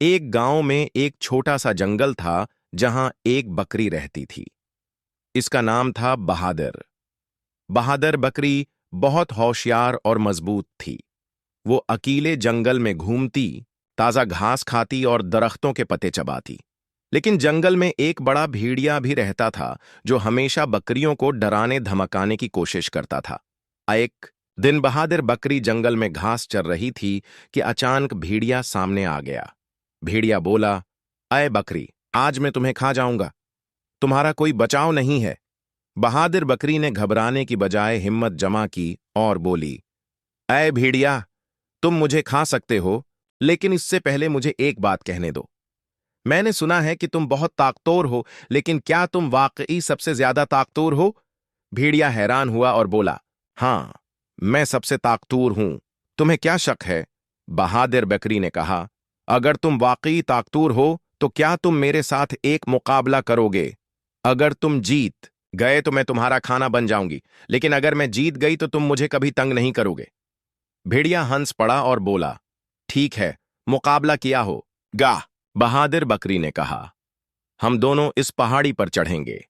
एक गांव में एक छोटा सा जंगल था जहां एक बकरी रहती थी। इसका नाम था बहादुर। बहादुर बकरी बहुत होशियार और मजबूत थी। वो अकेले जंगल में घूमती, ताजा घास खाती और दरख्तों के पत्ते चबाती। लेकिन जंगल में एक बड़ा भेड़िया भी रहता था जो हमेशा बकरियों को डराने धमकाने की कोशिश करता था। एक दिन बहादुर बकरी जंगल में घास चर रही थी कि अचानक भेड़िया सामने आ गया। भेड़िया बोला, अय बकरी, आज मैं तुम्हें खा जाऊंगा। तुम्हारा कोई बचाव नहीं है। बहादुर बकरी ने घबराने की बजाय हिम्मत जमा की और बोली, अय भेड़िया, तुम मुझे खा सकते हो, लेकिन इससे पहले मुझे एक बात कहने दो। मैंने सुना है कि तुम बहुत ताकतवर हो, लेकिन क्या तुम वाकई सबसे ज्यादा ताकतवर हो? भेड़िया हैरान हुआ और बोला, हाँ, मैं सबसे ताकतवर हूं। तुम्हें क्या शक है? बहादुर बकरी ने कहा, अगर तुम वाकई ताकतवर हो तो क्या तुम मेरे साथ एक मुकाबला करोगे? अगर तुम जीत गए तो मैं तुम्हारा खाना बन जाऊंगी, लेकिन अगर मैं जीत गई तो तुम मुझे कभी तंग नहीं करोगे। भेड़िया हंस पड़ा और बोला, ठीक है, मुकाबला किया हो गा। बहादुर बकरी ने कहा, हम दोनों इस पहाड़ी पर चढ़ेंगे।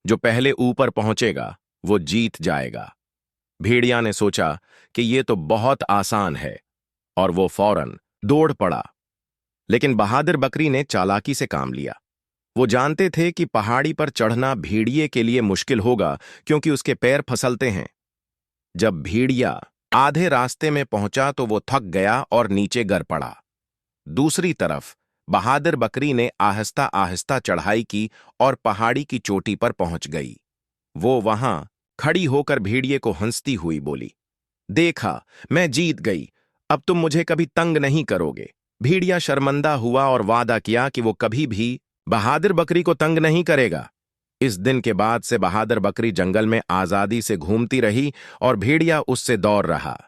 जो पहले ऊपर पहुंचेगा वो जीत जाएगा। भेड़िया ने सोचा कि ये तो बहुत आसान है और वो फौरन दौड़ पड़ा। लेकिन बहादुर बकरी ने चालाकी से काम लिया। वो जानते थे कि पहाड़ी पर चढ़ना भेड़िए के लिए मुश्किल होगा, क्योंकि उसके पैर फिसलते हैं। जब भेड़िया आधे रास्ते में पहुंचा तो वो थक गया और नीचे गिर पड़ा। दूसरी तरफ बहादुर बकरी ने आहिस्ता आहिस्ता चढ़ाई की और पहाड़ी की चोटी पर पहुंच गई। वो वहां खड़ी होकर भेड़िए को हंसती हुई बोली, देखा, मैं जीत गई। अब तुम मुझे कभी तंग नहीं करोगे। भेड़िया शर्मिंदा हुआ और वादा किया कि वो कभी भी बहादुर बकरी को तंग नहीं करेगा। इस दिन के बाद से बहादुर बकरी जंगल में आजादी से घूमती रही और भेड़िया उससे दौड़ रहा।